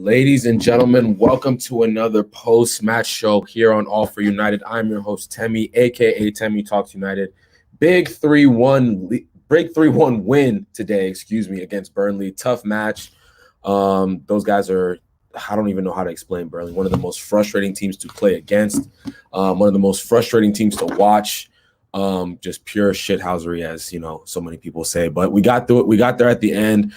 Ladies and gentlemen, welcome to another post-match show here on All for United. I'm your host, Temi, aka Temi Talks United. Big 3-1 win today, against Burnley. Tough match. Those guys are, I don't even know how to explain Burnley. One of the most frustrating teams to play against. One of the most frustrating teams to watch. Just pure shithousery, as so many people say. But we got through it. We got there at the end.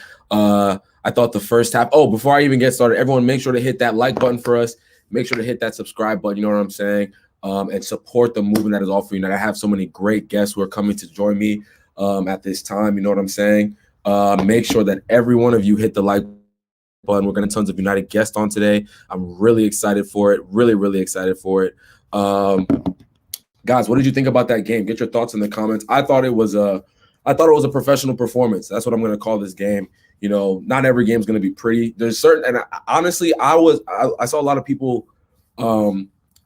I thought the first half. Oh, before I even get started, everyone make sure to hit that like button for us. Make sure to hit that subscribe button. You know what I'm saying? And support the movement that is All for United. I have so many great guests who are coming to join me at this time. You know what I'm saying? Make sure that every one of you hit the like button. We're going to have tons of United guests on today. I'm really excited for it. Really excited for it. Guys, what did you think about that game? Get your thoughts in the comments. I thought it was a professional performance. That's what I'm going to call this game. Not every game is going to be pretty. There's certain, and honestly, I saw a lot of people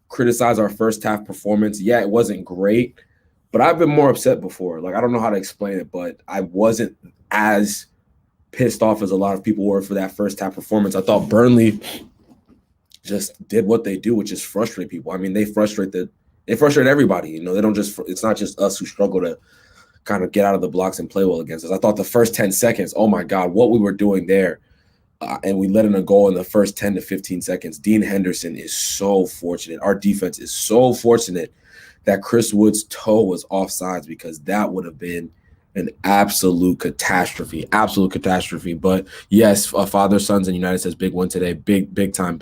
criticize our first half performance. Yeah, it wasn't great, but I've been more upset before. Like, I don't know how to explain it, but I wasn't as pissed off as a lot of people were for that first half performance. I thought Burnley just did what they do, which is frustrate people. I mean, they frustrate everybody. They don't just. It's not just us who struggle to kind of get out of the blocks and play well against us. I thought the first 10 seconds, oh my God, what we were doing there. And we let in a goal in the first 10 to 15 seconds. Dean Henderson is so fortunate. Our defense is so fortunate that Chris Wood's toe was offsides, because that would have been an absolute catastrophe. But yes, Father, Sons, and United says big win today. Big time.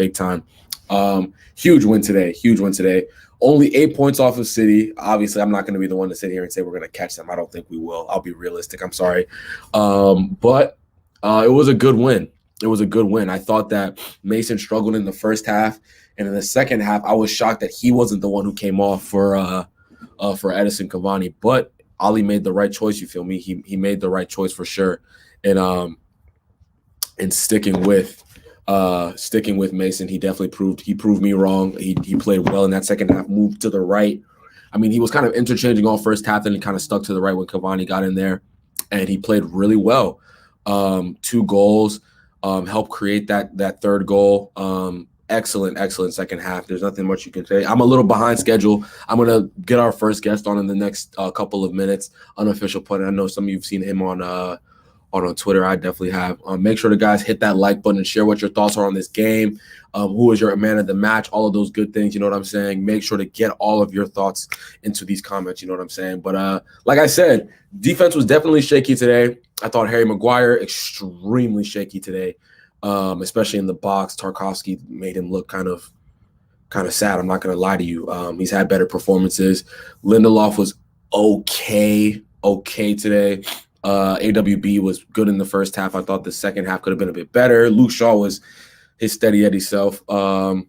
Huge win today. Only 8 points off of City. Obviously, I'm not going to be the one to sit here and say we're going to catch them. I don't think we will. I'll be realistic. I'm sorry. But it was a good win. I thought that Mason struggled in the first half. And in the second half, I was shocked that he wasn't the one who came off for Edison Cavani. But Ali made the right choice, you feel me? He made the right choice for sure. And sticking with Mason, he definitely proved me wrong. He played well in that second half, moved to the right. I mean, he was kind of interchanging all first half, and he kind of stuck to the right when Cavani got in there, and he played really well. 2 goals, helped create that third goal. Excellent second half. There's nothing much you can say. I'm a little behind schedule. I'm going to get our first guest on in the next couple of minutes, unofficial pundit. I know some of you have seen him on Twitter. I definitely have. Make sure to guys hit that like button and share what your thoughts are on this game. Who is your man of the match? All of those good things. You know what I'm saying? Make sure to get all of your thoughts into these comments. You know what I'm saying? But like I said, defense was definitely shaky today. I thought Harry Maguire extremely shaky today, especially in the box. Tarkowski made him look kind of sad. I'm not going to lie to you. He's had better performances. Lindelof was okay today. AWB was good in the first half. I thought the second half could have been a bit better. Luke Shaw was his steady Eddie self. But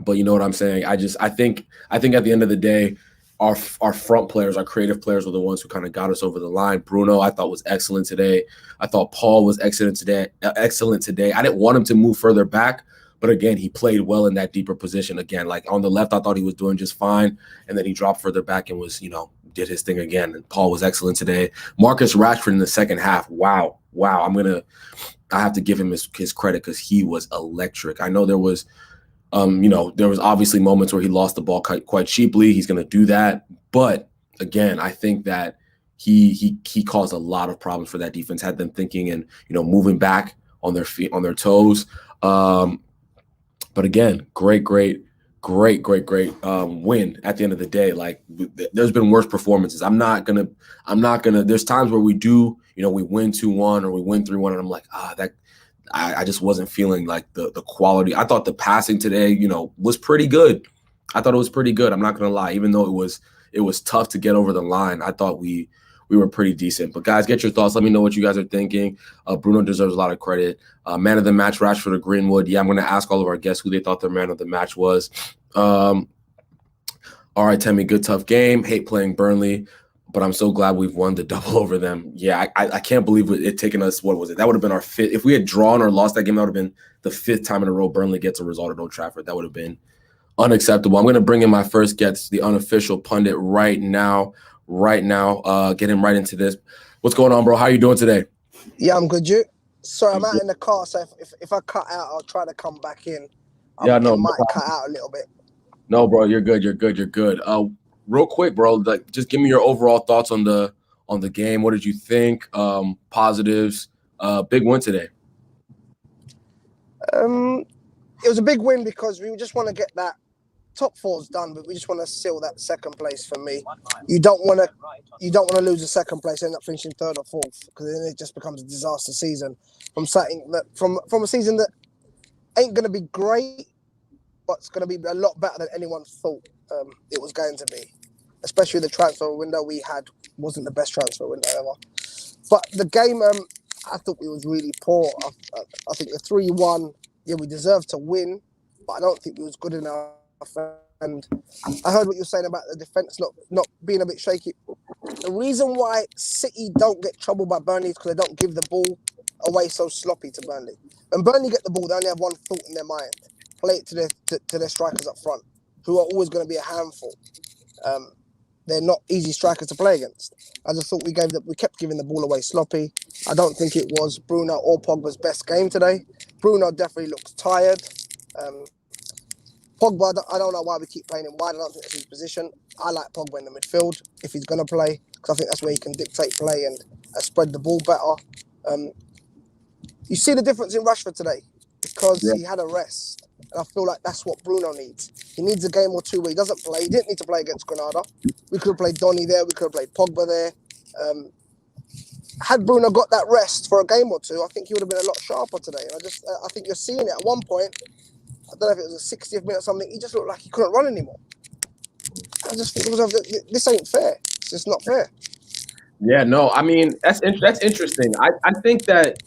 you know what I'm saying? I think at the end of the day, our front players, our creative players, were the ones who kind of got us over the line. Bruno, I thought, was excellent today. I thought Paul was excellent today. I didn't want him to move further back, but again, he played well in that deeper position. Again, like on the left, I thought he was doing just fine, and then he dropped further back and was, did his thing again. And Paul was excellent today. Marcus Rashford in the second half. Wow. I have to give him his credit, because he was electric. I know there was, there was obviously moments where he lost the ball quite cheaply. He's going to do that. But again, I think that he caused a lot of problems for that defense, had them thinking and, moving back on their feet, on their toes. But again, great win at the end of the day. Like, there's been worse performances. There's times where we do, we win 2-1 or we win 3-1, and I'm like, I just wasn't feeling like the quality. I thought the passing today, was pretty good. I thought it was pretty good. I'm not going to lie. Even though it was tough to get over the line, I thought we were pretty decent. But guys, get your thoughts. Let me know what you guys are thinking. Bruno deserves a lot of credit. Man of the match, Rashford or Greenwood. Yeah, I'm going to ask all of our guests who they thought their man of the match was. All right, Temi, good tough game. Hate playing Burnley, but I'm so glad we've won the double over them. Yeah, I can't believe it taken us, what was it? That would have been our 5th. If we had drawn or lost that game, that would have been the 5th time in a row Burnley gets a result at Old Trafford. That would have been unacceptable. I'm going to bring in my first guest, the unofficial pundit, right now. Get him right into this. What's going on, bro? How are you doing today? Yeah, I'm good, you? Sorry, I'm out in the car, so if I cut out, I'll try to come back in. Yeah, no, it might cut out a little bit. No, bro, you're good. You're good. You're good. Real quick, bro, like just give me your overall thoughts on the game. What did you think? Positives. Big win today. It was a big win because we just want to get that top four's done, but we just want to seal that second place. For me, you don't want to lose the second place, end up finishing third or fourth, because then it just becomes a disaster season from a season that ain't going to be great, but it's going to be a lot better than anyone thought it was going to be. Especially the transfer window we had wasn't the best transfer window ever. But the game, I thought we was really poor. I think the 3-1, yeah, we deserved to win, but I don't think we was good enough. And I heard what you were saying about the defence not being a bit shaky. The reason why City don't get troubled by Burnley is because they don't give the ball away so sloppy to Burnley. When Burnley get the ball, they only have one thought in their mind: play it to their strikers up front, who are always going to be a handful. They're not easy strikers to play against. I just thought we kept giving the ball away sloppy. I don't think it was Bruno or Pogba's best game today. Bruno definitely looks tired. Pogba, I don't know why we keep playing him wide. I don't think that's his position. I like Pogba in the midfield if he's going to play, because I think that's where he can dictate play and spread the ball better. You see the difference in Rashford today because he had a rest. And I feel like that's what Bruno needs. He needs a game or two where he doesn't play. He didn't need to play against Granada. We could have played Donny there. We could have played Pogba there. Had Bruno got that rest for a game or two, I think he would have been a lot sharper today. And I think you're seeing it. At one point, I don't know if it was a 60th minute or something, he just looked like he couldn't run anymore. I just think this ain't fair. It's just not fair. Yeah, no, I mean, that's interesting. I think that,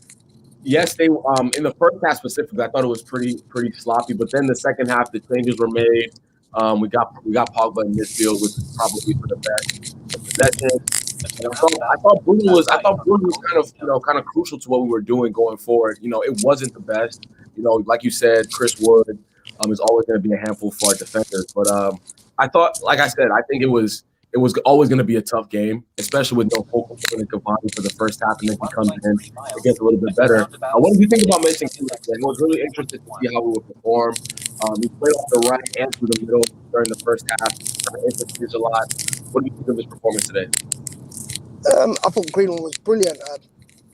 yes, they in the first half specifically, I thought it was pretty sloppy. But then the second half, the changes were made. We got Pogba in midfield, which is probably for the best possession. And I thought Bruno was kind of crucial to what we were doing going forward. You know, it wasn't the best. You know, like you said, Chris Wood is always going to be a handful for our defenders. But I thought, like I said, I think it was always going to be a tough game, especially with no focal point in Cavani for the first half, and then he comes in, it gets a little bit better. What did you think about Mason Greenwood? It was really interesting to see how we would perform. He played off the right and through the middle during the first half, trying to introduce a lot. What do you think of his performance today? I thought Greenwood was brilliant.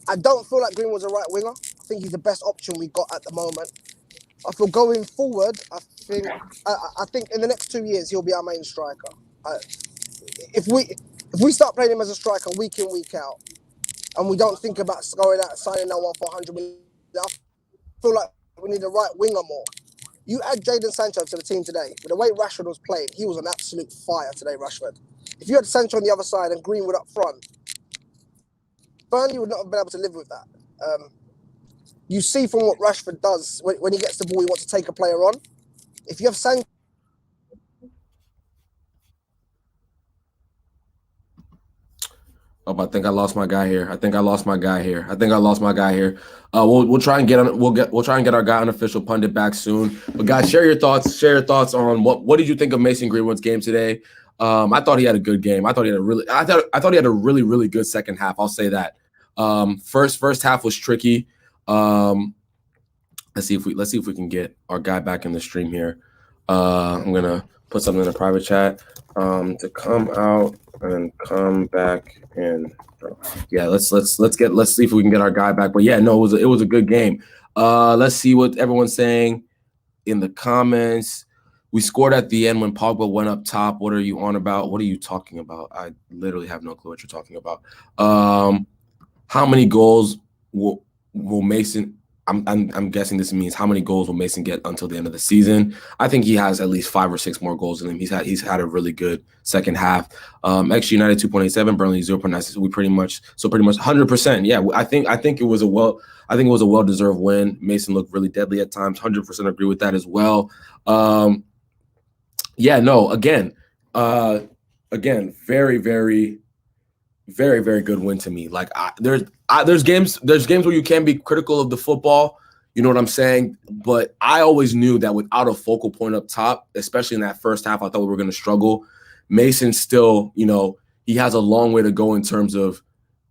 I don't feel like Greenwood's a right winger. I think he's the best option we got at the moment. I feel going forward, I think in the next 2 years he'll be our main striker. If we start playing him as a striker week in, week out, and we don't think about going out and signing no one for 100 million, I feel like we need a right winger more. You add Jadon Sancho to the team today. With the way Rashford was playing, he was an absolute fire today, Rashford. If you had Sancho on the other side and Greenwood up front, Burnley would not have been able to live with that. You see from what Rashford does, when he gets the ball, he wants to take a player on. If you have Sancho... I think I lost my guy here. We'll try and get our guy unofficial pundit back soon. But guys, share your thoughts on what did you think of Mason Greenwood's game today? I thought he had a good game. I thought he had a really good second half. I'll say that. First half was tricky. Let's see if we can get our guy back in the stream here. I'm gonna put something in the private chat to come out and come back in. Yeah, let's see if we can get our guy back. But yeah, no, it was a good game. Let's see what everyone's saying in the comments. We scored at the end when Pogba went up top. What are you on about? What are you talking about? I literally have no clue what you're talking about. How many goals will Mason? I'm guessing this means how many goals will Mason get until the end of the season? I think he has at least 5 or 6 more goals in him. He's had a really good second half. XG United 2.87, Burnley 0.96. We pretty much 100%. Yeah, I think it was a well-deserved win. Mason looked really deadly at times. 100% agree with that as well. Yeah, no, again, very, very, very, very good win to me. Like there's games where you can be critical of the football, you know what I'm saying? But I always knew that without a focal point up top, especially in that first half, I thought we were going to struggle. Mason still, he has a long way to go in terms of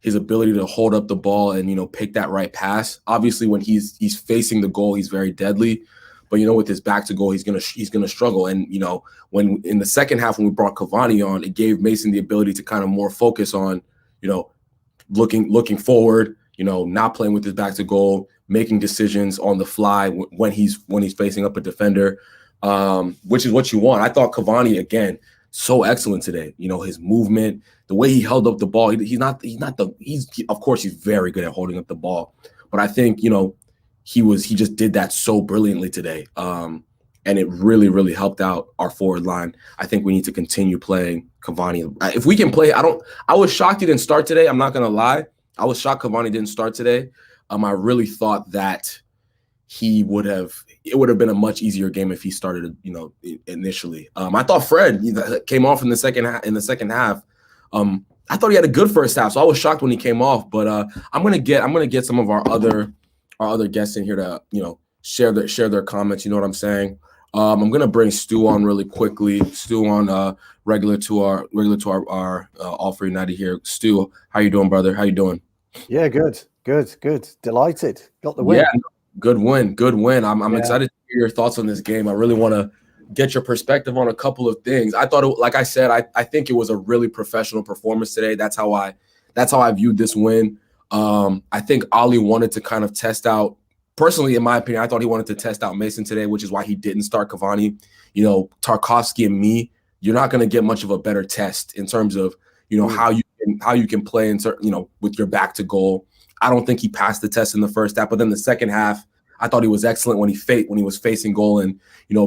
his ability to hold up the ball and, pick that right pass. Obviously, when he's facing the goal, he's very deadly. But, with his back to goal, he's gonna struggle. And, when in the second half, when we brought Cavani on, it gave Mason the ability to kind of more focus on, looking forward, not playing with his back to goal, making decisions on the fly when he's facing up a defender, which is what you want. I thought Cavani, again, so excellent today. His movement, the way he held up the ball. Of course he's very good at holding up the ball, but I think he just did that so brilliantly today. And it really, really helped out our forward line. I think we need to continue playing Cavani. If we can play, I was shocked he didn't start today. I'm not gonna lie. I was shocked Cavani didn't start today. I really thought that it would have been a much easier game if he started, initially. I thought Fred came off in the second half. I thought he had a good first half, so I was shocked when he came off. But I'm gonna get some of our other guests in here to share their comments. You know what I'm saying? I'm gonna bring Stu on really quickly. Stu on regular to our All for United here. Stu, how you doing, brother? How you doing? Yeah, good. Delighted. Got the win. Yeah, good win. I'm excited to hear your thoughts on this game. I really want to get your perspective on a couple of things. I thought, like I said, I think it was a really professional performance today. That's how I viewed this win. I think Ollie wanted to kind of test out. Personally, in my opinion, I thought he wanted to test out Mason today, which is why he didn't start Cavani. Tarkowski and me, you're not going to get much of a better test in terms of how you can play in certain, with your back to goal. I don't think he passed the test in the first half, but then the second half, I thought he was excellent when he was facing goal and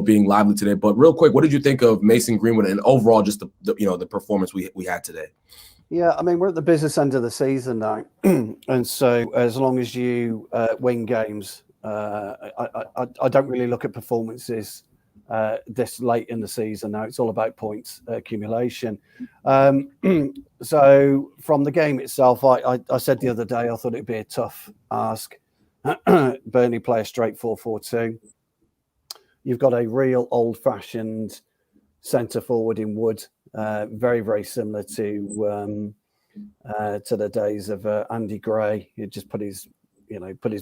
being lively today. But real quick, what did you think of Mason Greenwood and overall just the performance we had today? Yeah, we're at the business end of the season now, and so as long as you win games, I don't really look at performances this late in the season. Now it's all about points accumulation. So from the game itself, I said the other day I thought it'd be a tough ask. Burnley play a straight 4-4-2. You've got a real old-fashioned centre forward in Wood, very, very similar to the days of Andy Gray. He just put his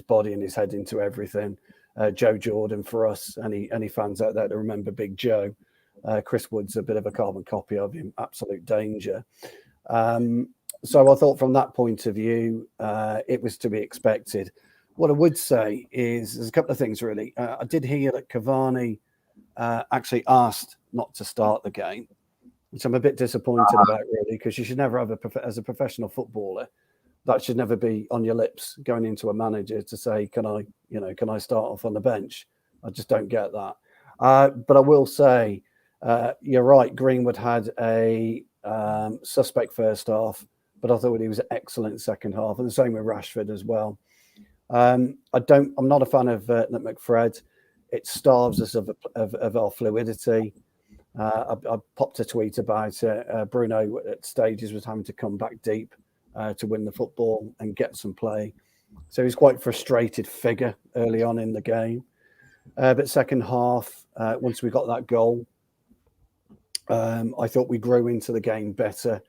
body and his head into everything. Joe Jordan for us, any fans out there that remember Big Joe. Chris Wood's a bit of a carbon copy of him, absolute danger. So I thought from that point of view, it was to be expected. What I would say is there's a couple of things really. I did hear that Cavani actually asked not to start the game, which I'm a bit disappointed about really, because you should never have as a professional footballer, that should never be on your lips going into a manager to say, can I start off on the bench? I just don't get that. But I will say, you're right. Greenwood had a suspect first half, but I thought he was excellent second half, and the same with Rashford as well. I'm not a fan of McFred. It starves us of our fluidity. I popped a tweet about Bruno at stages was having to come back deep to win the football and get some play. So he's quite a frustrated figure early on in the game. But second half, once we got that goal, I thought we grew into the game better.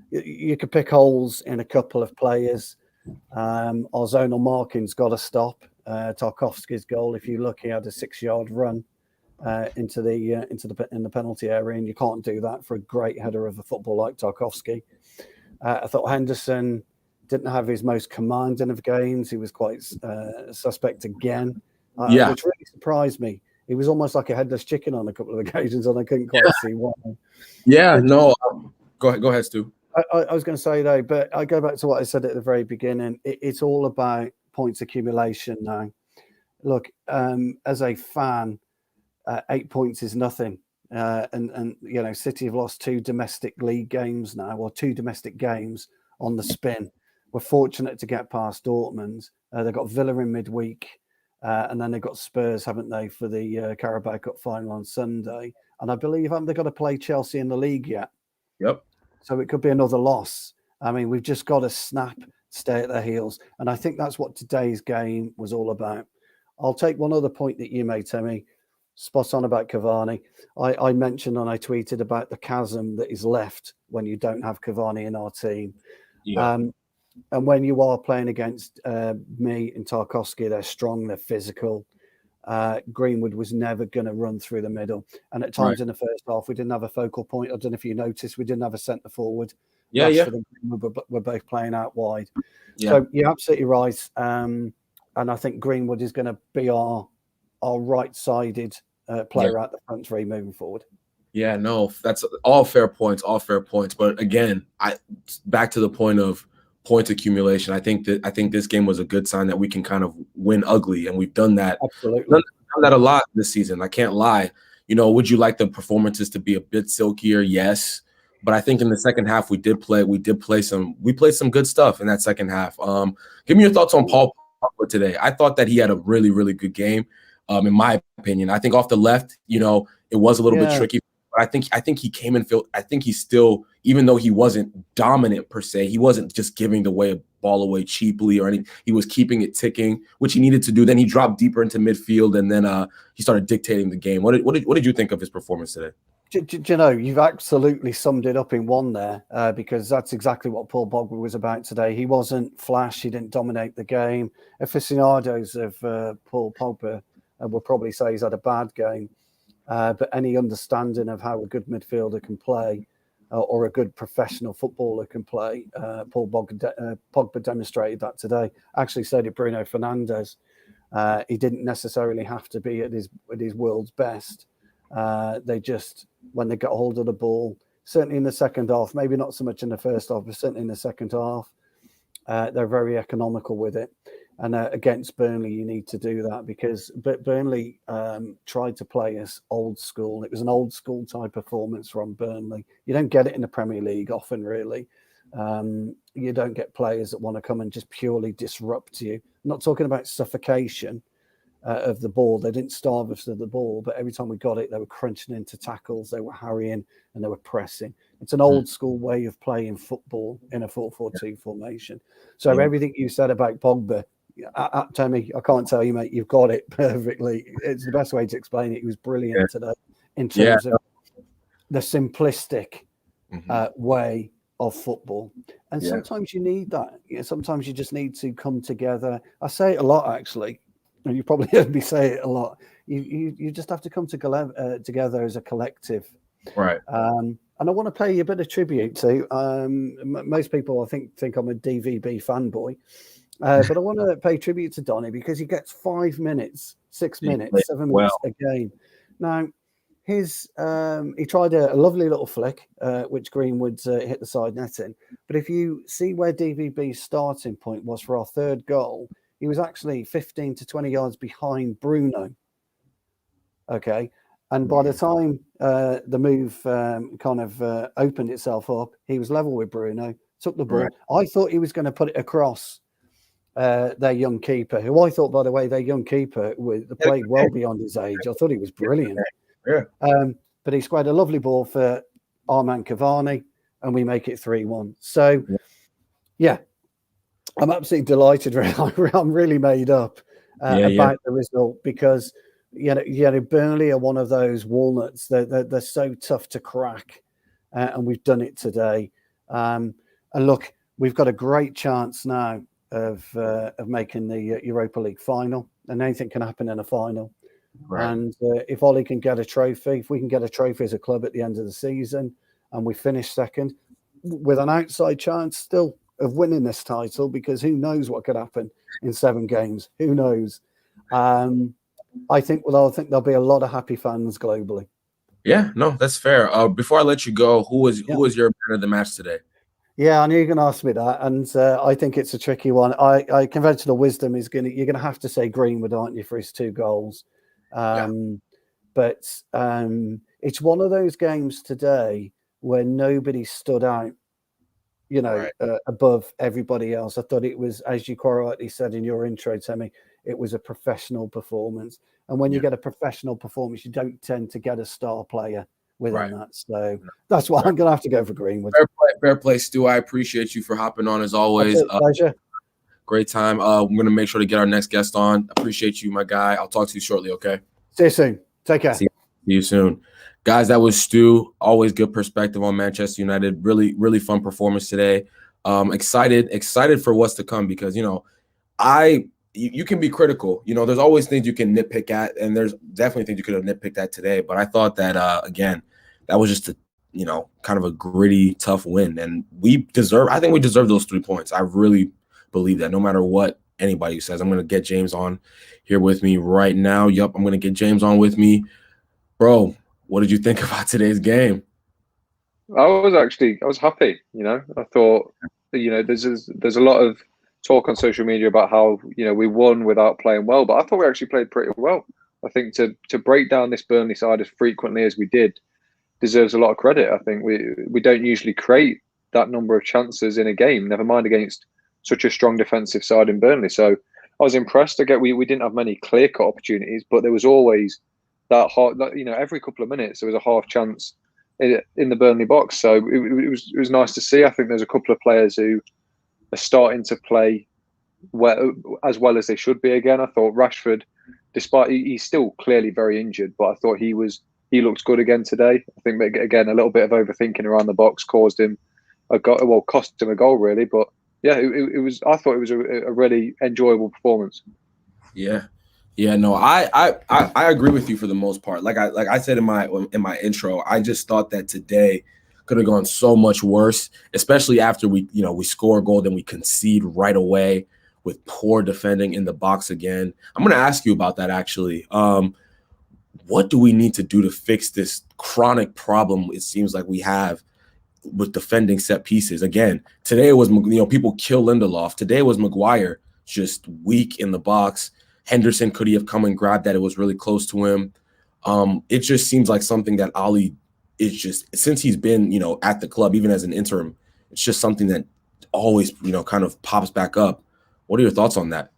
You could pick holes in a couple of players. Our zonal marking's got to stop. Tarkowski's goal, if you look, he had a 6-yard run in the penalty area, and you can't do that for a great header of a football like Tarkowski. I thought Henderson didn't have his most commanding of games. He was quite suspect again, which really surprised me. He was almost like a headless chicken on a couple of occasions, and I couldn't quite see why. Yeah, no. Go ahead, Stu. I was going to say though, but I go back to what I said at the very beginning. It's all about points accumulation now. Look, as a fan, 8 points is nothing. And City have lost 2 domestic league games now, or 2 domestic games on the spin. We're fortunate to get past Dortmund. They've got Villa in midweek, and then they've got Spurs, haven't they, for the Carabao Cup final on Sunday. And I believe haven't they got to play Chelsea in the league yet? Yep. So it could be another loss. We've just got to stay at their heels. And I think that's what today's game was all about. I'll take one other point that you made, Timmy. Spot on about Cavani. I mentioned and I tweeted about the chasm that is left when you don't have Cavani in our team. Yeah. And when you are playing against me and Tarkowski, they're strong, they're physical. Greenwood was never going to run through the middle. And at times in the first half, we didn't have a focal point. I don't know if you noticed, we didn't have a centre forward. Yeah, Rashford and Greenwood were both playing out wide. Yeah. So you're absolutely right. And I think Greenwood is going to be our right-sided player at the front three moving forward. Yeah, no, that's all fair points, But again, back to the point of point accumulation. I think this game was a good sign that we can kind of win ugly, and we've done that. Absolutely, done that a lot this season. I can't lie. Would you like the performances to be a bit silkier? Yes, but I think in the second half we played some good stuff in that second half. Give me your thoughts on Paul Pogba today. I thought that he had a really, really good game. In my opinion, I think off the left, it was a little bit tricky. But I think he came and I think he's still, even though he wasn't dominant per se, he wasn't just giving the ball away cheaply or anything. He was keeping it ticking, which he needed to do. Then he dropped deeper into midfield, and then he started dictating the game. What did you think of his performance today? You've absolutely summed it up in one there, because that's exactly what Paul Pogba was about today. He wasn't flash. He didn't dominate the game. Aficionados of Paul Pogba will probably say he's had a bad game. But any understanding of how a good midfielder can play or a good professional footballer can play, Paul Pogba demonstrated that today. Actually, so did Bruno Fernandes. He didn't necessarily have to be at his world's best. They just, when they got hold of the ball, certainly in the second half, maybe not so much in the first half, but certainly in the second half, they're very economical with it. And against Burnley, you need to do that because Burnley tried to play us old school. It was an old school type performance from Burnley. You don't get it in the Premier League often, really. You don't get players that want to come and just purely disrupt you. I'm not talking about suffocation of the ball. They didn't starve us of the ball, but every time we got it, they were crunching into tackles, they were harrying, and they were pressing. It's an old school way of playing football in a 4-4-2 formation. So everything you said about Pogba, Tommy, I can't tell you, mate. You've got it perfectly. It's the best way to explain it. He was brilliant today in terms of the simplistic way of football. And sometimes you need that. Sometimes you just need to come together. I say it a lot, actually, and you probably heard me say it a lot. You just have to come together as a collective, right? And I want to pay you a bit of tribute to. Most people, I think I'm a DVB fanboy. But I want to pay tribute to Donny because he gets 5 minutes, 6 minutes, 7 minutes a game. Now, he tried a lovely little flick, which Greenwood hit the side netting. But if you see where DVB's starting point was for our third goal, he was actually 15 to 20 yards behind Bruno. Okay. And by the time the move kind of opened itself up, he was level with Bruno, took the ball. Right. I thought he was going to put it across their young keeper, who I thought, by the way, their young keeper played well beyond his age. I thought he was brilliant. Yeah. But he squared a lovely ball for Arman Cavani, and we make it 3-1. So, yeah, I'm absolutely delighted. I'm really made up about the result because, Burnley are one of those walnuts. They're so tough to crack, and we've done it today. And look, we've got a great chance now of making the Europa League final, and anything can happen in a final. Right. And if Ollie can get a trophy, if we can get a trophy as a club at the end of the season, and we finish second with an outside chance still of winning this title, because who knows what could happen in 7 games? Who knows? I think there'll be a lot of happy fans globally. Yeah, no, that's fair. Before I let you go, who was your man of the match today? Yeah, I knew you were going to ask me that, and I think it's a tricky one. I conventional wisdom is you're going to have to say Greenwood, aren't you, for his 2 goals? But it's one of those games today where nobody stood out, above everybody else. I thought it was, as you quite rightly said in your intro, Timmy, it was a professional performance. And when you get a professional performance, you don't tend to get a star player within that. So that's why I'm going to have to go for Greenwood. Fair play, Stu. I appreciate you for hopping on as always. Pleasure. Great time. I'm going to make sure to get our next guest on. Appreciate you, my guy. I'll talk to you shortly, okay? See you soon. Take care. See you soon. Guys, that was Stu. Always good perspective on Manchester United. Really, really fun performance today. Excited for what's to come because, you can be critical. There's always things you can nitpick at, and there's definitely things you could have nitpicked at today. But I thought that, again, that was just kind of a gritty, tough win. And I think we deserve those 3 points. I really believe that no matter what anybody says. I'm going to get James on here with me right now. Yup, I'm going to get James on with me. Bro, what did you think about today's game? I was happy. I thought, there's a lot of talk on social media about how, we won without playing well, but I thought we actually played pretty well. I think to break down this Burnley side as frequently as we did deserves a lot of credit. I think we don't usually create that number of chances in a game, never mind against such a strong defensive side in Burnley. So I was impressed. Again, we didn't have many clear-cut opportunities, but there was always that every couple of minutes there was a half chance in the Burnley box. So it was nice to see. I think there's a couple of players who are starting to play as well as they should be again. I thought Rashford, despite he's still clearly very injured, but I thought he looked good again today. I think again a little bit of overthinking around the box cost him a goal really. But yeah, it was. I thought it was a really enjoyable performance. Yeah. No, I agree with you for the most part. Like I said in my intro, I just thought that today could have gone so much worse, especially after we score a goal, then we concede right away with poor defending in the box again. I'm going to ask you about that actually. What do we need to do to fix this chronic problem it seems like we have with defending set pieces? Again, today it was, people kill Lindelof. Today it was Maguire just weak in the box. Henderson, could he have come and grabbed that? It was really close to him. It just seems like something that Ali is just, since he's been, at the club, even as an interim, it's just something that always, kind of pops back up. What are your thoughts on that?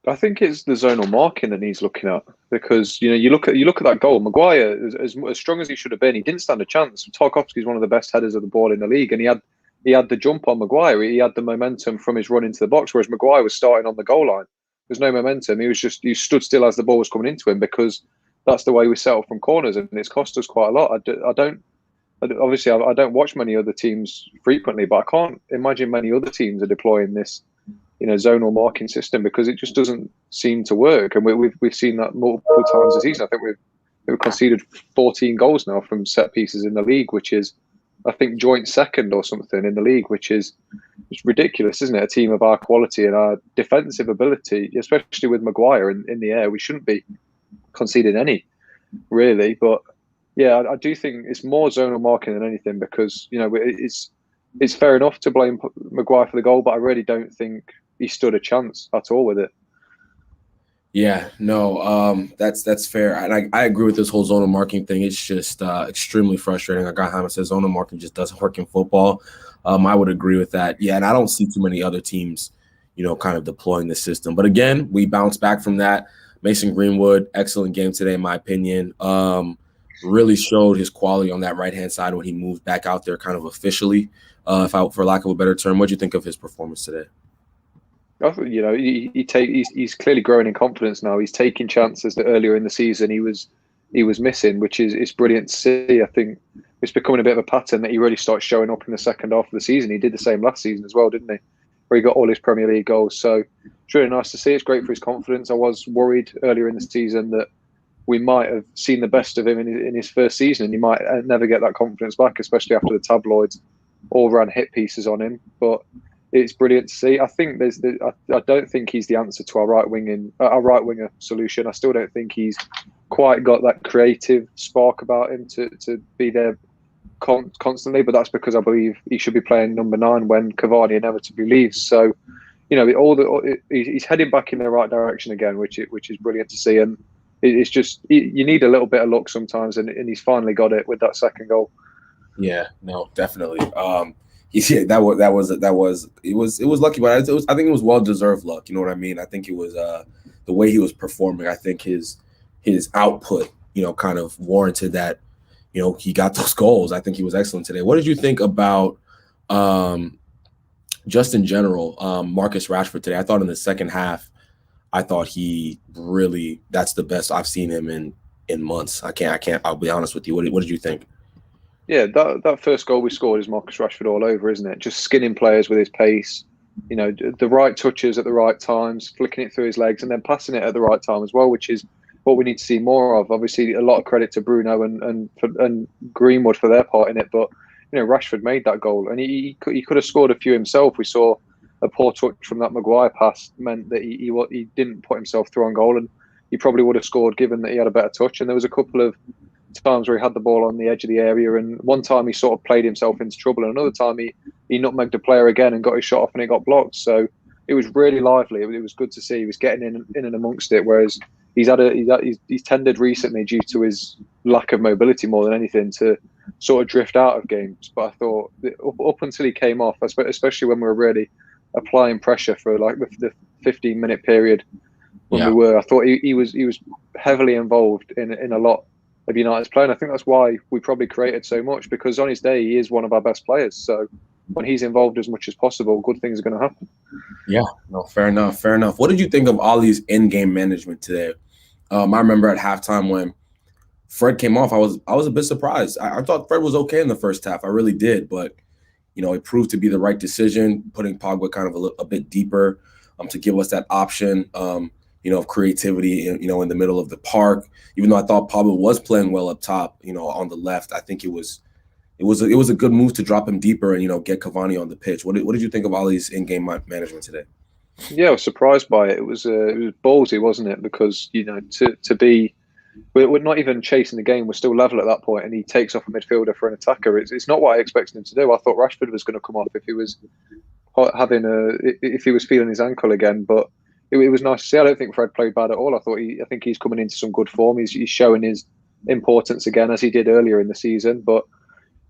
I think it's the zonal marking that he's looking at because you look at that goal. Maguire, as strong as he should have been, he didn't stand a chance. Tarkowski's one of the best headers of the ball in the league, and he had the jump on Maguire. He had the momentum from his run into the box, whereas Maguire was starting on the goal line. There's no momentum. He stood still as the ball was coming into him because that's the way we settle from corners, and it's cost us quite a lot. I don't watch many other teams frequently, but I can't imagine many other teams are deploying this zonal marking system because it just doesn't seem to work. And we've seen that multiple times this season. I think we've conceded 14 goals now from set pieces in the league, which is, I think, joint second or something in the league, which is it's ridiculous, isn't it? A team of our quality and our defensive ability, especially with Maguire in the air, we shouldn't be conceding any, really. But yeah, I do think it's more zonal marking than anything because it's fair enough to blame Maguire for the goal, but I really don't think he stood a chance at all with it. Yeah, no, that's fair. And I agree with this whole zonal marking thing. It's just extremely frustrating. Like Hamid says, zonal marking just doesn't work in football. I would agree with that. Yeah, and I don't see too many other teams, kind of deploying the system. But again, we bounced back from that. Mason Greenwood, excellent game today, in my opinion. Really showed his quality on that right-hand side when he moved back out there kind of officially, for lack of a better term. What do you think of his performance today? He's clearly growing in confidence now. He's taking chances that earlier in the season he was missing, which is brilliant to see. I think it's becoming a bit of a pattern that he really starts showing up in the second half of the season. He did the same last season as well, didn't he? Where he got all his Premier League goals. So it's really nice to see. It's great for his confidence. I was worried earlier in the season that we might have seen the best of him in his first season, and he might never get that confidence back, especially after the tabloids all ran hit pieces on him. But it's brilliant to see. I think I don't think he's the answer to our right winger solution. I still don't think he's quite got that creative spark about him to be there constantly. But that's because I believe he should be playing number 9 when Cavani inevitably leaves. So, he's heading back in the right direction again, which is brilliant to see. And it's just you need a little bit of luck sometimes, and he's finally got it with that second goal. Yeah, no, definitely. Yeah, that was lucky, but I think it was well deserved luck. You know what I mean? I think it was the way he was performing. I think his output, kind of warranted that. He got those goals. I think he was excellent today. What did you think about just in general, Marcus Rashford today? I thought in the second half, that's the best I've seen him in months. I'll be honest with you. What did you think? Yeah, that first goal we scored is Marcus Rashford all over, isn't it? Just skinning players with his pace, the right touches at the right times, flicking it through his legs, and then passing it at the right time as well, which is what we need to see more of. Obviously, a lot of credit to Bruno and Greenwood for their part in it, but Rashford made that goal, and he could have scored a few himself. We saw a poor touch from that Maguire pass meant that he didn't put himself through on goal, and he probably would have scored given that he had a better touch. And there was a couple of times where he had the ball on the edge of the area, and one time he sort of played himself into trouble, and another time he nutmegged a player again and got his shot off and it got blocked. So it was really lively. It was good to see he was getting in and amongst it, whereas he's tended recently, due to his lack of mobility more than anything, to sort of drift out of games. But I thought up until he came off, especially when we were really applying pressure for like the 15-minute period when we were, I thought he was heavily involved in a lot of United's play, and I think that's why we probably created so much, because on his day he is one of our best players. So when he's involved as much as possible, good things are going to happen. Yeah, no, fair enough. What did you think of Ollie's in-game management today? I remember at halftime when Fred came off, I was a bit surprised. I thought Fred was okay in the first half. I really did, but it proved to be the right decision, putting Pogba kind of a bit deeper to give us that option. Of creativity, in the middle of the park. Even though I thought Pogba was playing well up top, on the left, I think it was a good move to drop him deeper and get Cavani on the pitch. What did you think of Ollie's in-game management today? Yeah, I was surprised by it. It was ballsy, wasn't it? Because to be, we're not even chasing the game. We're still level at that point, and he takes off a midfielder for an attacker. It's not what I expected him to do. I thought Rashford was going to come off if he was feeling his ankle again, but it was nice to see. I don't think Fred played bad at all. I think he's coming into some good form. He's showing his importance again, as he did earlier in the season. But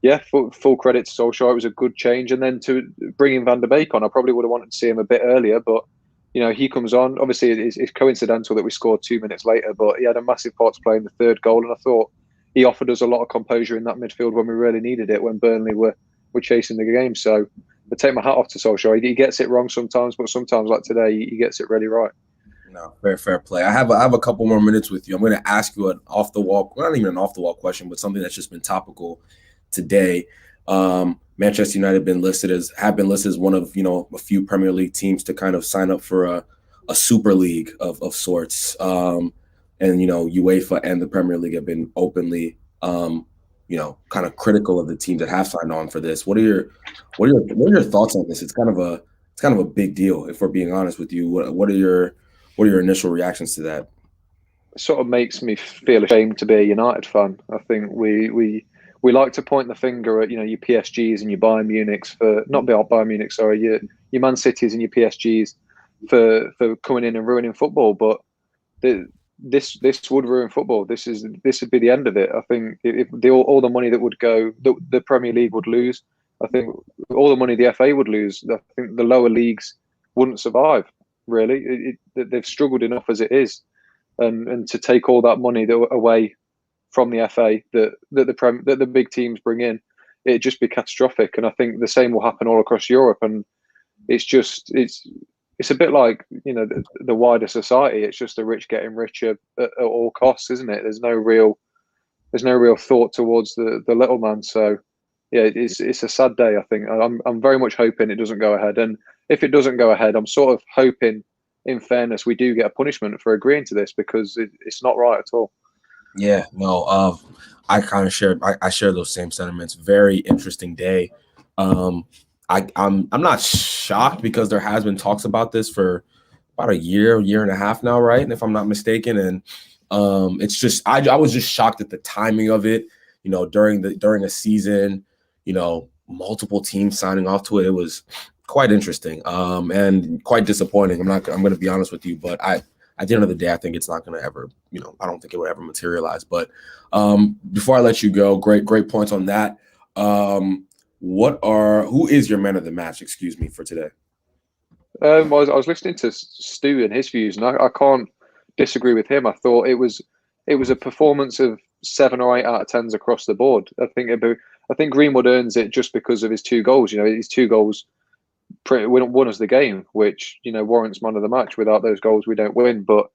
yeah, full credit to Solskjaer. It was a good change. And then to bringing Van der Beek on, I probably would have wanted to see him a bit earlier. But he comes on. Obviously, it's coincidental that we scored 2 minutes later, but he had a massive part to play in the third goal. And I thought he offered us a lot of composure in that midfield when we really needed it, when Burnley were chasing the game. So I take my hat off to Solskjaer. He gets it wrong sometimes, but sometimes, like today, he gets it really right. No, fair play. I have a couple more minutes with you. I'm going to ask you an off the wall, not even an off the wall question, but something that's just been topical today. Manchester United have been listed as one of a few Premier League teams to kind of sign up for a super league of sorts. And UEFA and the Premier League have been openly kind of critical of the teams that have signed on for this. What are your thoughts on this? It's kind of a big deal, if we're being honest with you. What are your initial reactions to that? It sort of makes me feel ashamed to be a United fan. I think we like to point the finger at your PSGs and your Bayern Munichs for not Bayern Munich, sorry, your Man Cities and your PSGs for coming in and ruining football, but this would ruin football. This would be the end of it. I think if all the money that would go, the Premier League would lose. I think all the money the FA would lose. I think the lower leagues wouldn't survive. Really, they've struggled enough as it is, and to take all that money away from the FA that the big teams bring in, it'd just be catastrophic. And I think the same will happen all across Europe. And it's a bit like the wider society. It's just the rich getting richer at all costs, isn't it? There's no real thought towards the little man. So yeah, it's a sad day. I think I'm very much hoping it doesn't go ahead. And if it doesn't go ahead, I'm sort of hoping, in fairness, we do get a punishment for agreeing to this, because it's not right at all. Yeah, no, I kind of share those same sentiments. Very interesting day. I'm not shocked, because there has been talks about this for about a year and a half now, right? And if I'm not mistaken, and it's just I was just shocked at the timing of it. During a season, multiple teams signing off to it. It was quite interesting and quite disappointing. I'm going to be honest with you, but at the end of the day, I think it's not going to ever, I don't think it would ever materialize. But before I let you go, great points on that. Who is your man of the match, for today? I was listening to Stu and his views, and I can't disagree with him. I thought it was a performance of 7 or 8 out of 10s across the board. I think Greenwood earns it just because of his 2 goals. His 2 goals won us the game, which warrants man of the match. Without those goals, we don't win. But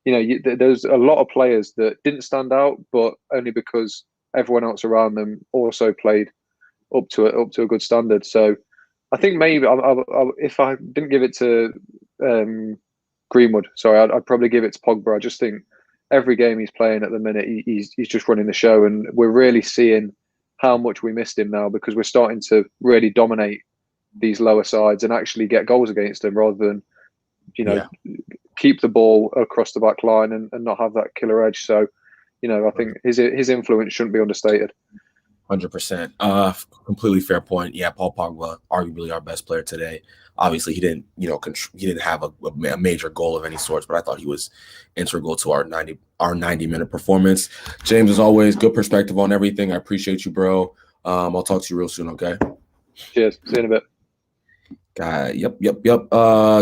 there's a lot of players that didn't stand out, but only because everyone else around them also played up to a good standard. So I think maybe if I didn't give it to Greenwood, sorry, I'd probably give it to Pogba. I just think every game he's playing at the minute, he's just running the show, and we're really seeing how much we missed him now, because we're starting to really dominate these lower sides and actually get goals against them, rather than keep the ball across the back line and not have that killer edge. So, I think his influence shouldn't be understated. 100%. Completely fair point. Yeah, Paul Pogba, arguably our best player today. Obviously, he didn't, he didn't have a major goal of any sorts, but I thought he was integral to our 90-minute performance. James, as always, good perspective on everything. I appreciate you, bro. I'll talk to you real soon. Okay. Cheers. See you in a bit. Yep.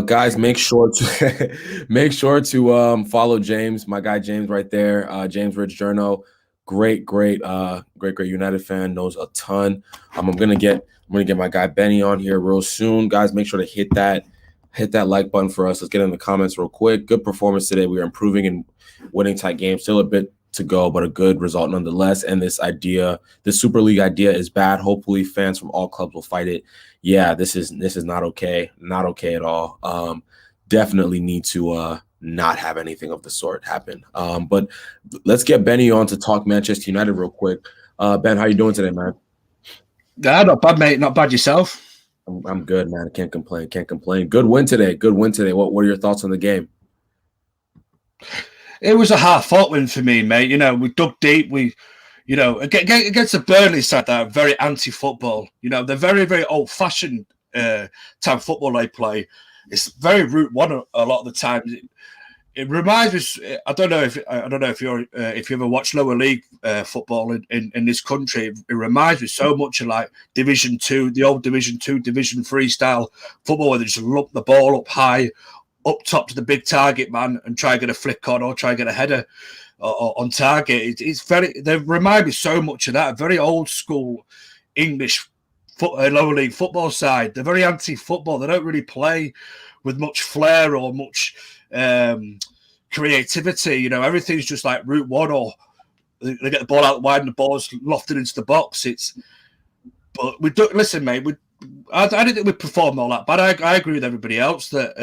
Guys, make sure to follow James, my guy James right there. James Ridge Journo, great United fan, knows a ton. I'm gonna get my guy Benny on here real soon. Guys, make sure to hit that like button for us. Let's get in the comments real quick. Good performance today. We are improving and winning tight games. Still a bit to go, but a good result nonetheless. And this Super League idea is bad. Hopefully fans from all clubs will fight it. Yeah, this is not okay. Not okay at all. Definitely need to not have anything of the sort happen. But let's get Benny on to talk Manchester United real quick. Ben, how you doing today, man? Yeah, not bad, mate. Not bad yourself. I'm good, man. Can't complain. Good win today. What are your thoughts on the game? It was a hard-fought win for me, mate. We dug deep. Against the Burnley side, that are very anti-football. They're very, very old-fashioned type of football they play. It's very route one a lot of the times. It reminds me. I don't know if you ever watched lower league football in this country. It reminds me so much of like Division 2, the old Division 2, Division 3 style football, where they just lump the ball up high, up top to the big target man, and try and get a flick on or try and get a header on target. They remind me so much of that. Very old school English lower league football side. They're very anti-football. They don't really play with much flair or much creativity. Everything's just like route one, or they get the ball out wide and the ball's lofted into the box. But we don't listen, mate. I didn't think we performed all that, but I agree with everybody else that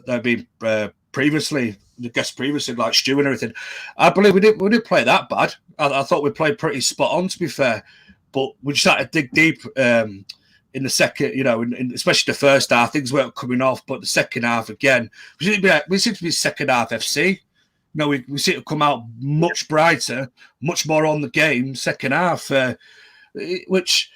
they've been previously, like Stu and everything. I believe we didn't play that bad. I thought we played pretty spot on, to be fair. But we just had to dig deep in the second, especially the first half. Things weren't coming off, but the second half again, we seem to be second half FC. We seem to come out much brighter, much more on the game second half, which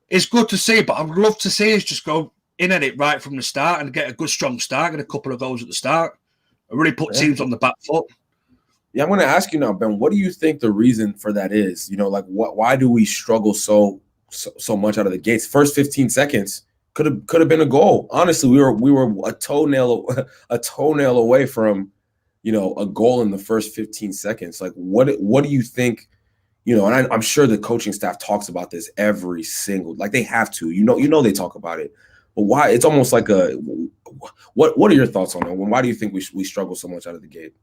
is good to see. But I would love to see us just go in at it right from the start and get a good strong start, get a couple of goals at the start, and really put teams on the back foot. Yeah, I'm going to ask you now, Ben. What do you think the reason for that is? Why do we struggle so much out of the gates? First 15 seconds could have been a goal. Honestly, we were a toenail away from, a goal in the first 15 seconds. Like, what do you think? And I'm sure the coaching staff talks about this every single. Like, they have to. They talk about it. But why? It's almost like what are your thoughts on it? Why do you think we struggle so much out of the gate?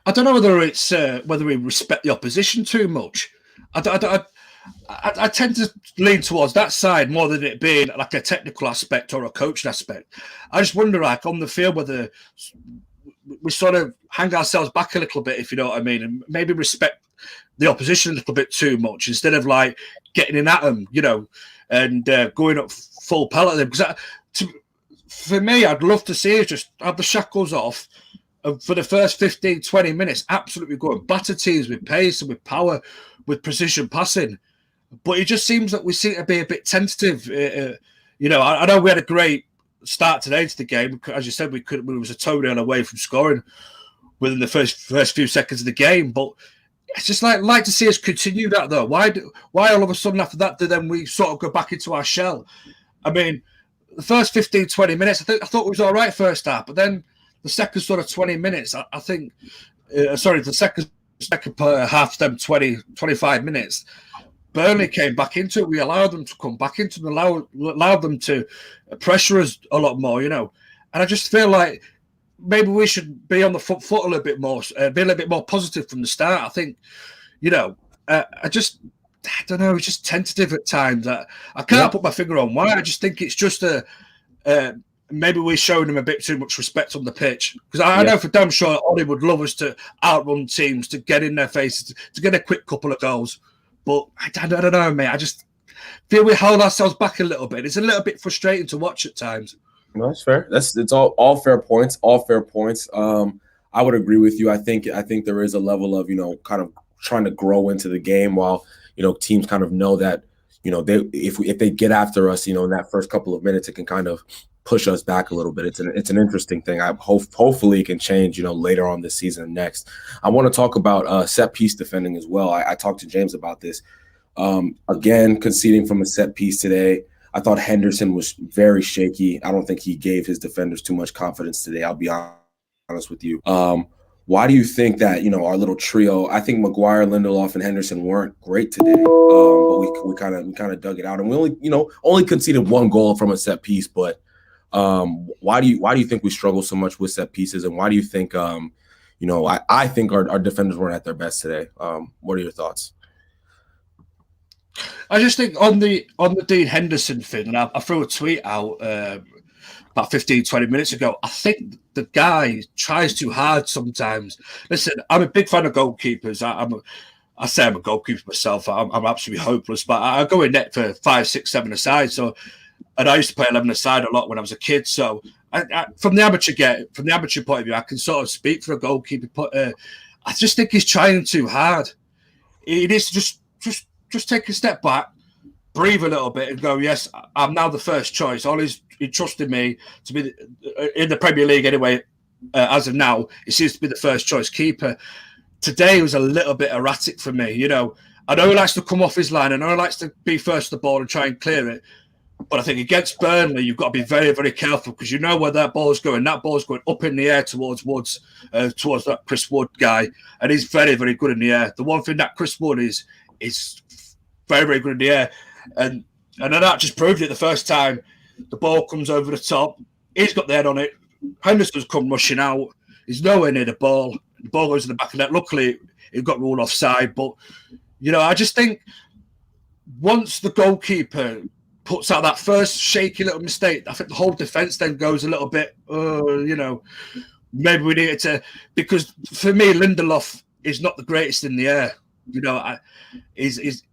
I don't know whether it's whether we respect the opposition too much. I tend to lean towards that side more than it being like a technical aspect or a coaching aspect. I just wonder, like, on the field, whether we sort of hang ourselves back a little bit, if you know what I mean, and maybe respect the opposition a little bit too much instead of like getting in at them, and going up full pellet at them. Because for me, I'd love to see us just have the shackles off. And for the first 15, 20 minutes, absolutely go and batter teams with pace and with power, with precision passing. But it just seems that we seem to be a bit tentative. I know we had a great start today to the game. As you said, we was a toenail away from scoring within the first few seconds of the game. But it's just like to see us continue that, though. Why all of a sudden after that do then we sort of go back into our shell? I mean, the first 15, 20 minutes, I thought it was all right first half, but then the second sort of 20 minutes, I think, the second half, them 20, 25 minutes, Burnley came back into it. We allowed them to come back into it, allowed them to pressure us a lot more, And I just feel like maybe we should be on the foot a little bit more, be a little bit more positive from the start. I think, I don't know. It's just tentative at times. I can't put my finger on why. I just think it's just maybe we're showing him a bit too much respect on the pitch. Because I know for damn sure Ollie would love us to outrun teams, to get in their faces, to get a quick couple of goals. But I don't know, mate. I just feel we hold ourselves back a little bit. It's a little bit frustrating to watch at times. No, that's fair. It's all fair points. All fair points. I would agree with you. I think there is a level of, kind of trying to grow into the game while, teams kind of know that, if they get after us, in that first couple of minutes, it can kind of push us back a little bit. It's an interesting thing. Hopefully it can change, later on this season and next. I want to talk about set piece defending as well. I talked to James about this. Again, conceding from a set piece today. I thought Henderson was very shaky. I don't think he gave his defenders too much confidence today. I'll be honest with you. Why do you think that, our little trio, I think Maguire, Lindelof, and Henderson weren't great today, but we kind of dug it out. And we only conceded one goal from a set piece, but why do you think we struggle so much with set pieces? And why do you think, I think our defenders weren't at their best today? What are your thoughts? I just think on the Dean Henderson thing, and I threw a tweet out about 15, 20 minutes ago, I think the guy tries too hard sometimes. Listen, I'm a big fan of goalkeepers. I say I'm a goalkeeper myself. I'm absolutely hopeless, but I go in net for 5, 6, 7 aside. And I used to play 11 aside a lot when I was a kid. So from the amateur point of view, I can sort of speak for a goalkeeper. But I just think he's trying too hard. He needs to just take a step back, breathe a little bit, and go, yes, I'm now the first choice. Ollie's entrusted me to be in the Premier League anyway. As of now, he seems to be the first choice keeper. Today was a little bit erratic for me. I know he likes to come off his line. I know he likes to be first to the ball and try and clear it. But I think against Burnley, you've got to be very, very careful because you know where that ball's going. That ball's going up in the air towards Woods, towards that Chris Wood guy. And he's very, very good in the air. The one thing that Chris Wood is very, very good in the air. And that just proved it the first time. The ball comes over the top. He's got the head on it. Henderson's come rushing out. He's nowhere near the ball. The ball goes in the back of the net. Luckily, it got ruled offside. But, I just think once the goalkeeper puts out that first shaky little mistake, I think the whole defence then goes a little bit, maybe we needed to, because for me, Lindelof is not the greatest in the air. He's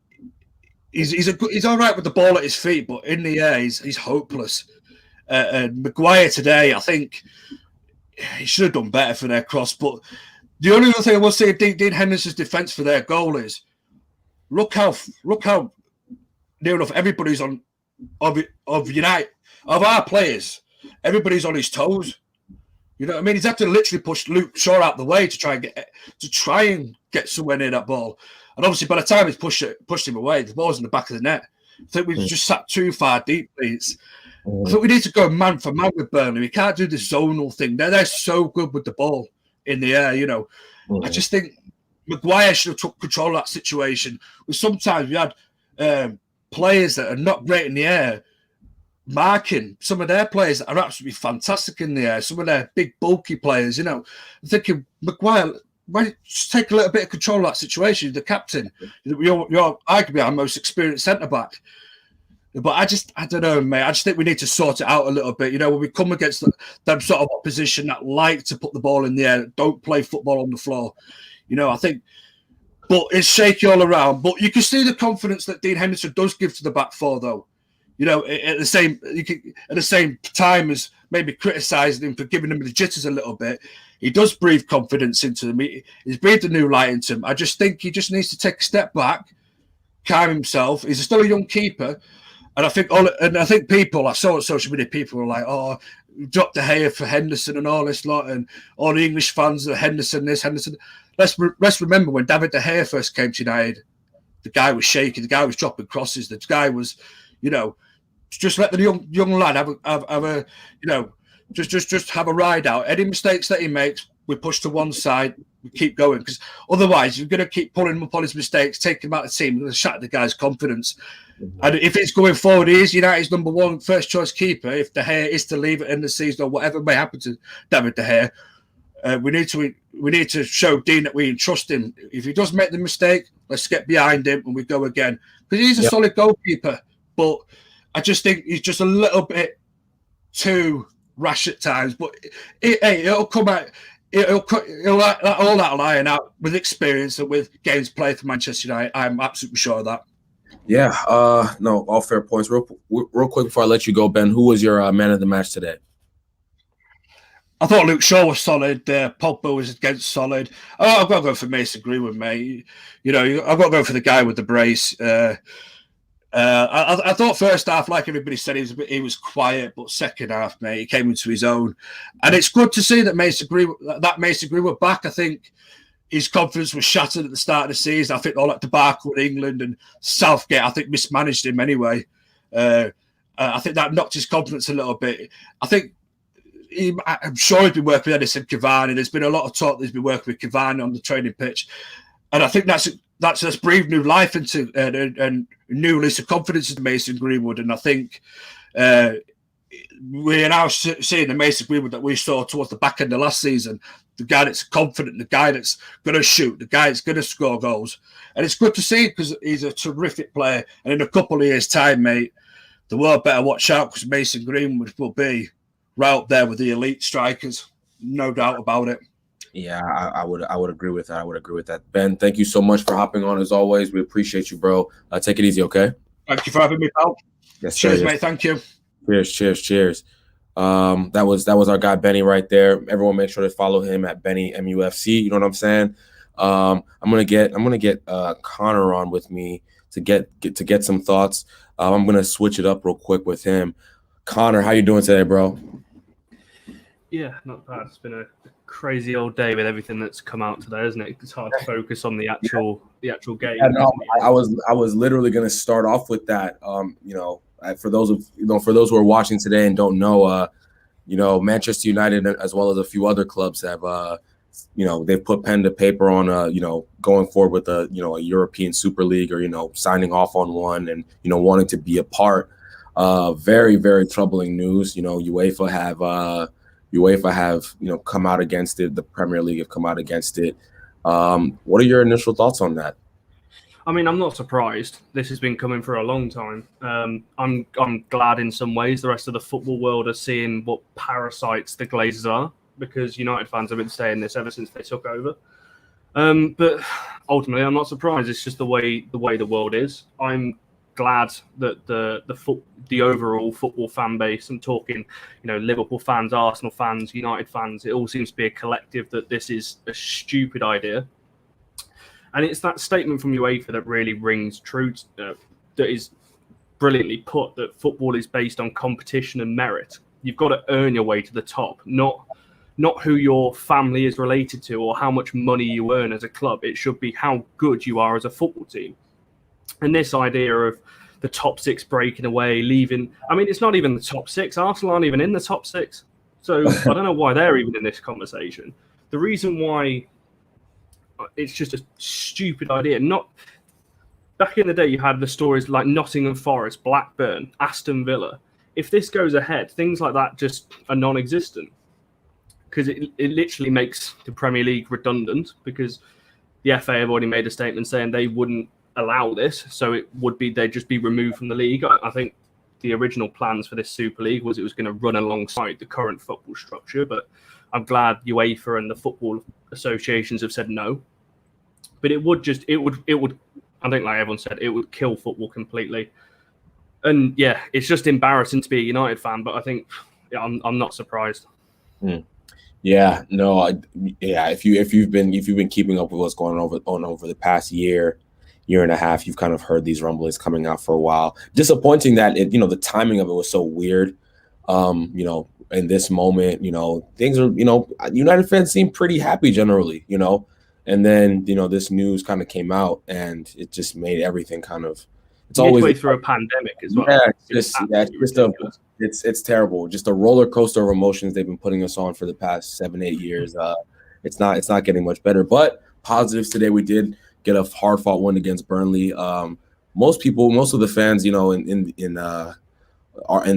all right with the ball at his feet, but in the air, he's hopeless. And Maguire today, I think he should have done better for their cross. But the only other thing I will say of Dean Henderson's defence for their goal is look how near enough everybody's on of our players. Everybody's on his toes. You know what I mean? He's had to literally push Luke Shaw out the way to try and get somewhere near that ball. And obviously, by the time he's pushed him away, the ball's in the back of the net. I think we've just sat too far deeply. I think we need to go man for man with Burnley. We can't do this zonal thing. They're so good with the ball in the air, I just think Maguire should have took control of that situation. Sometimes we had players that are not great in the air marking some of their players that are absolutely fantastic in the air. Some of their big, bulky players, I'm thinking, Maguire, why don't you just take a little bit of control of that situation? You're the captain. You're arguably our most experienced centre-back. But I don't know, mate. I just think we need to sort it out a little bit. When we come against them sort of opposition that like to put the ball in the air, don't play football on the floor. I think, but it's shaky all around. But you can see the confidence that Dean Henderson does give to the back four, though. At the same time as maybe criticising him for giving him the jitters a little bit, he does breathe confidence into them. He's breathed a new light into him. I just think he just needs to take a step back, calm himself. He's still a young keeper. And I think people, I saw on social media, people were like, oh, drop De Gea for Henderson and all this lot, and all the English fans are Henderson this, Henderson. Let's remember when David De Gea first came to United, the guy was shaky, the guy was dropping crosses, the guy was, just let the young lad have a just have a ride out. Any mistakes that he makes, we push to one side, we keep going, because otherwise you're going to keep pulling him up on his mistakes, taking him out of the team, and shatter the guy's confidence. And if it's going forward, he is United's number one first choice keeper. If De Gea is to leave at the end of the season or whatever may happen to David De Gea, We need to show Dean that we trust him. If he does make the mistake, let's get behind him and we go again. Because he's a solid goalkeeper, but I just think he's just a little bit too rash at times. But it'll come out. It'll all that'll iron out with experience and with games played for Manchester United. I'm absolutely sure of that. Yeah, no, all fair points. Real quick before I let you go, Ben, who was your man of the match today? I thought Luke Shaw was solid. Pogba was against solid. Oh, I've got to go for Mason Greenwood, mate. You know, I've got to go for the guy with the brace. I thought first half, like everybody said, he was quiet, but second half, mate, he came into his own, and it's good to see that Mason Greenwood back. I think his confidence was shattered at the start of the season. I think all that debacle in England and Southgate, I think, mismanaged him anyway. I think that knocked his confidence a little bit. I think I'm sure he's been working with Edison Cavani. There's been a lot of talk that he's been working with Cavani on the training pitch, and I think that's breathed new life into and new release of confidence into Mason Greenwood. And I think we're now seeing the Mason Greenwood that we saw towards the back end of last season. The guy that's confident, the guy that's going to shoot, the guy that's going to score goals. And it's good to see because he's a terrific player. And in a couple of years' time, mate, the world better watch out because Mason Greenwood will be right up there with the elite strikers. No doubt about it. Yeah, I would agree with that. I would agree with that. Ben, thank you so much for hopping on as always. We appreciate you, bro. Take it easy, okay? Thank you for having me, pal. Yes, cheers, sir. mate. Thank you. Cheers. That was our guy Benny right there. Everyone make sure to follow him at Benny MUFC. You know what I'm saying? I'm gonna get Connor on with me to get some thoughts. I'm gonna switch it up real quick with him. Connor, how you doing today, bro? Yeah, not bad. It's been a crazy old day with everything that's come out today, isn't it? It's hard to focus on the actual game. Yeah, no, I was literally gonna start off with that. For those who are watching today and don't know, Manchester United as well as a few other clubs have they've put pen to paper on going forward with a European Super League or signing off on one and wanting to be a part. Very, very troubling news. UEFA have come out against it. The Premier League have come out against it. What are your initial thoughts on that? I mean, I'm not surprised. This has been coming for a long time. I'm glad in some ways the rest of the football world are seeing what parasites the Glazers are, because United fans have been saying this ever since they took over. But ultimately, I'm not surprised. It's just the way the world is. I'm glad that the overall football fan base, I'm talking, Liverpool fans, Arsenal fans, United fans, it all seems to be a collective that this is a stupid idea. And it's that statement from UEFA that really rings true, that is brilliantly put, that football is based on competition and merit. You've got to earn your way to the top, not who your family is related to or how much money you earn as a club. It should be how good you are as a football team. And this idea of the top six breaking away, leaving, I mean, it's not even the top six. Arsenal aren't even in the top six. So I don't know why they're even in this conversation. The reason why it's just a stupid idea. Not back in the day, you had the stories like Nottingham Forest, Blackburn, Aston Villa. If this goes ahead, things like that just are non-existent because it literally makes the Premier League redundant, because the FA have already made a statement saying they wouldn't allow this, so they'd just be removed from the league. I think the original plans for this Super League was it was going to run alongside the current football structure, but I'm glad UEFA and the football associations have said no. But it would I think, like everyone said, it would kill football completely. And yeah, it's just embarrassing to be a United fan, but I think I'm not surprised. Yeah, no, if you've been keeping up with what's going on over the past year and a half, you've kind of heard these rumblings coming out for a while. Disappointing that the timing of it was so weird. In this moment, things are, United fans seem pretty happy generally, and then, this news kind of came out and it just made everything kind of, it's always way through a pandemic as well. Yeah, it's terrible. Just a roller coaster of emotions they've been putting us on for the past 7-8 years. It's not getting much better, but positives today. We did get a hard fought win against Burnley. Most of the fans, and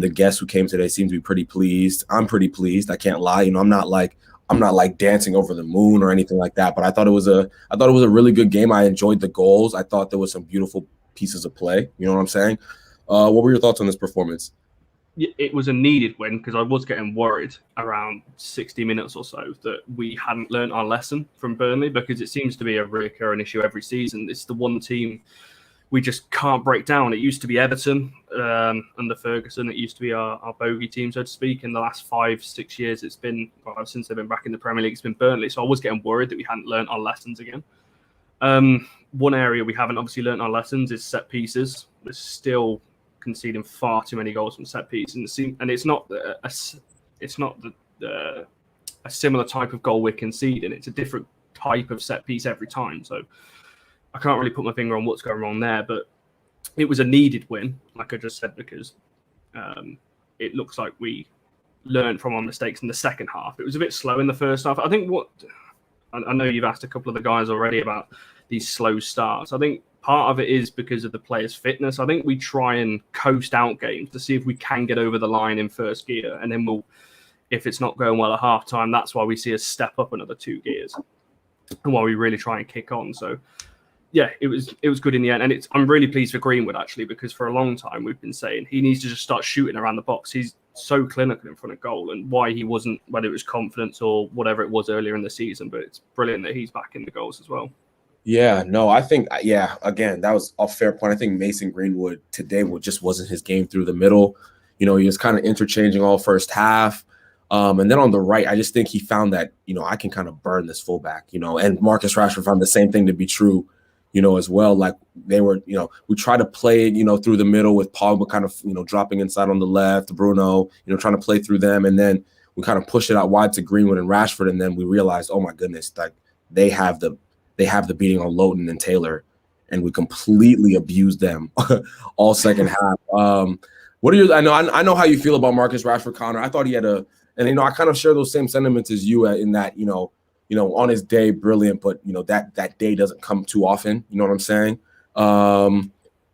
the guests who came today seem to be pretty pleased. I'm pretty pleased. I can't lie. I'm not like I'm not like dancing over the moon or anything like that, but I thought it was a really good game. I enjoyed the goals. I thought there was some beautiful pieces of play. You know what I'm saying? What were your thoughts on this performance? It was a needed win because I was getting worried around 60 minutes or so that we hadn't learnt our lesson from Burnley, because it seems to be a recurring issue every season. It's the one team we just can't break down. It used to be Everton under Ferguson. It used to be our bogey team, so to speak. In the last 5-6 years, it's been, well, since they've been back in the Premier League, it's been Burnley. So I was getting worried that we hadn't learnt our lessons again. One area we haven't obviously learnt our lessons is set pieces. We're still conceding far too many goals from set pieces, and it's not a similar type of goal we're conceding. It's a different type of set piece every time. So I can't really put my finger on what's going wrong there, but it was a needed win, like I just said, because it looks like we learned from our mistakes in the second half. It was a bit slow in the first half. I think I know you've asked a couple of the guys already about these slow starts. I think part of it is because of the players' fitness. I think we try and coast out games to see if we can get over the line in first gear, and then if it's not going well at half time, that's why we see us step up another 2 gears, and why we really try and kick on. So yeah, it was good in the end, and I'm really pleased for Greenwood actually, because for a long time we've been saying he needs to just start shooting around the box. He's so clinical in front of goal, and why he wasn't, whether it was confidence or whatever it was earlier in the season, but it's brilliant that he's back in the goals as well. Yeah, no, I think, again, that was a fair point. I think Mason Greenwood today just wasn't his game through the middle. He was kind of interchanging all first half. And then on the right, I just think he found that, I can kind of burn this fullback, and Marcus Rashford found the same thing to be true, as well. Like they were, we try to play, through the middle with Pogba kind of, dropping inside on the left, Bruno, trying to play through them. And then we kind of push it out wide to Greenwood and Rashford. And then we realized, oh my goodness, like they have the beating on Lowton and Taylor, and we completely abused them all second half. What are your? I know how you feel about Marcus Rashford, Connor. I thought he had and I kind of share those same sentiments as you in that on his day, brilliant, but that day doesn't come too often. You know what I'm saying?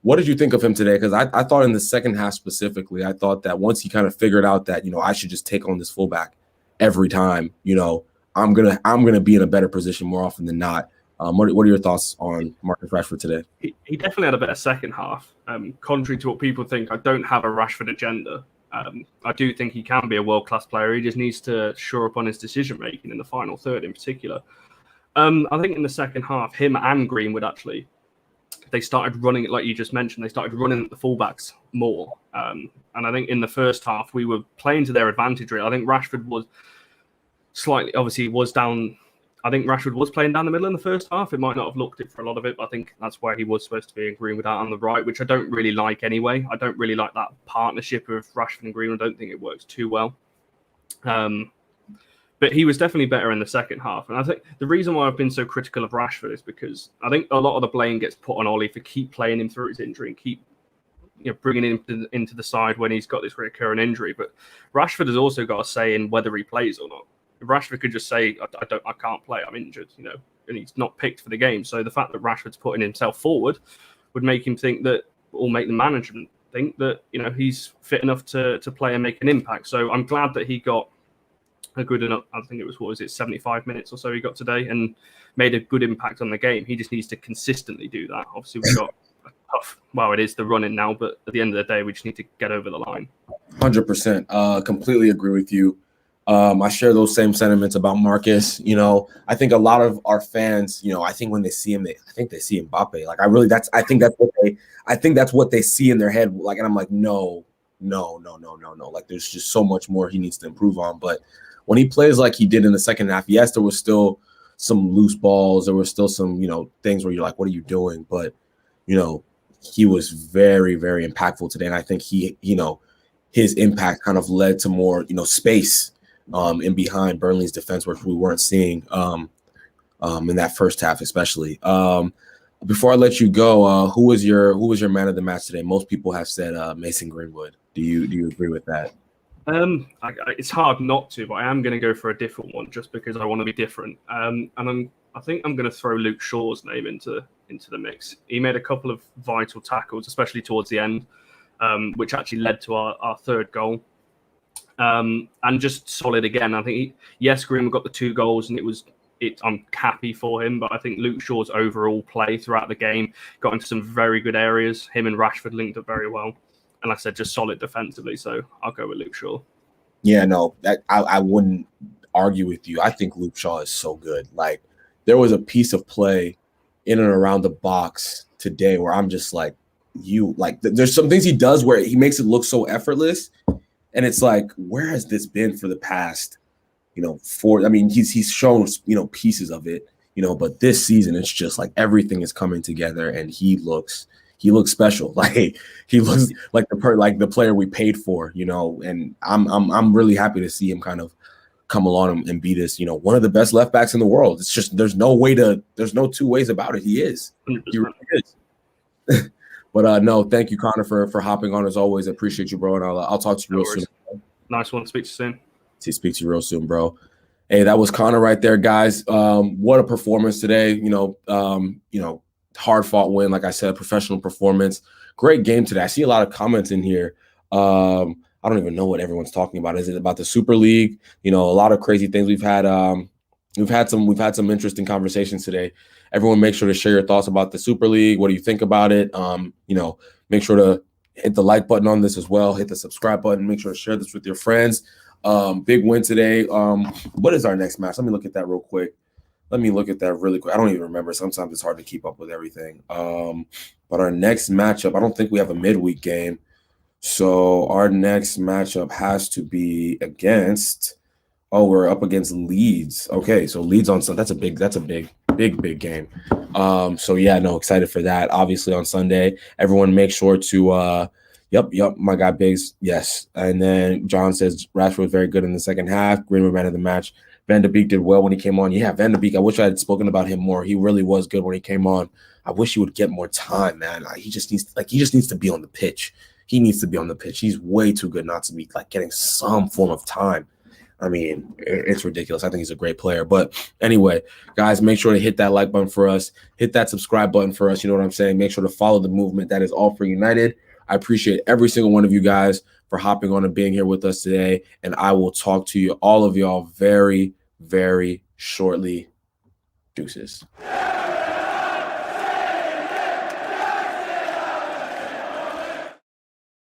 What did you think of him today? Because I thought in the second half specifically, I thought that once he kind of figured out that I should just take on this fullback every time, I'm gonna be in a better position more often than not. What are your thoughts on Marcus Rashford today? He definitely had a better second half. Contrary to what people think, I don't have a Rashford agenda. I do think he can be a world-class player. He just needs to shore up on his decision-making in the final third in particular. I think in the second half, him and Greenwood actually, they started running, like you just mentioned, they started running at the fullbacks more. And I think in the first half, we were playing to their advantage. Really. I think Rashford was down. I think Rashford was playing down the middle in the first half. It might not have looked it for a lot of it, but I think that's where he was supposed to be, and Greenwood out on the right, which I don't really like anyway. I don't really like that partnership of Rashford and Greenwood. I don't think it works too well. But he was definitely better in the second half. And I think the reason why I've been so critical of Rashford is because I think a lot of the blame gets put on Ollie for keep playing him through his injury and keep bringing him into the side when he's got this recurring injury. But Rashford has also got a say in whether he plays or not. Rashford could just say, I can't play, I'm injured, and he's not picked for the game. So the fact that Rashford's putting himself forward would make him think that, or make the management think that, he's fit enough to play and make an impact. So I'm glad that he got a good enough, I think it was, 75 minutes or so he got today, and made a good impact on the game. He just needs to consistently do that. Obviously, we've got a tough, it is the running now, but at the end of the day, we just need to get over the line. 100%. Completely agree with you. I share those same sentiments about Marcus. I think a lot of our fans, I think when they see him, I think they see Mbappe. Like I think that's what they see in their head. Like, and I'm like, no. Like, there's just so much more he needs to improve on. But when he plays like he did in the second half, yes, there was still some loose balls. There were still some, things where you're like, what are you doing? But, he was very, very impactful today. And I think his impact kind of led to more, space in behind Burnley's defense, which we weren't seeing in that first half, especially. Before I let you go, who was your man of the match today? Most people have said Mason Greenwood. Do you agree with that? It's hard not to, but I am going to go for a different one just because I want to be different. And I think I'm going to throw Luke Shaw's name into the mix. He made a couple of vital tackles, especially towards the end, which actually led to our third goal. And just solid again. I think, yes, Greenwood got the 2 goals, and I'm happy for him, but I think Luke Shaw's overall play throughout the game got into some very good areas. Him and Rashford linked up very well. And like I said, just solid defensively. So I'll go with Luke Shaw. Yeah, no, I wouldn't argue with you. I think Luke Shaw is so good. Like, there was a piece of play in and around the box today where I'm just like, there's some things he does where he makes it look so effortless. And it's like, where has this been for the past, he's shown, pieces of it, but this season it's just like everything is coming together and he looks special. Like, he looks like the player we paid for, and I'm really happy to see him kind of come along and be this, one of the best left backs in the world. It's just, there's no 2 ways about it. He is. 100%. He really is. But no, thank you, Connor, for hopping on as always. I appreciate you, bro. And I'll talk to you real soon. Nice one. Speak to you soon. Speak to you real soon, bro. Hey, that was Connor right there, guys. What a performance today. Hard fought win. Like I said, professional performance. Great game today. I see a lot of comments in here. I don't even know what everyone's talking about. Is it about the Super League? A lot of crazy things we've had. We've had some interesting conversations today. Everyone, make sure to share your thoughts about the Super League. What do you think about it? Make sure to hit the like button on this as well. Hit the subscribe button. Make sure to share this with your friends. Big win today. What is our next match? Let me look at that real quick. I don't even remember. Sometimes it's hard to keep up with everything. But our next matchup, I don't think we have a midweek game. So our next matchup has to be against. We're up against Leeds. Okay, so Leeds on Sunday. That's a big game. So yeah, no, excited for that. Obviously on Sunday, everyone make sure to Yep, my guy Biggs, yes. And then John says Rashford was very good in the second half. Greenwood man of the match. Van de Beek did well when he came on. Yeah, Van de Beek, I wish I had spoken about him more. He really was good when he came on. I wish he would get more time, man. He just needs to be on the pitch. He needs to be on the pitch. He's way too good not to be getting some form of time. I mean, it's ridiculous. I think he's a great player. But anyway, guys, make sure to hit that like button for us. Hit that subscribe button for us. You know what I'm saying? Make sure to follow the movement. That is All for United. I appreciate every single one of you guys for hopping on and being here with us today. And I will talk to you, all of y'all, very, very shortly. Deuces.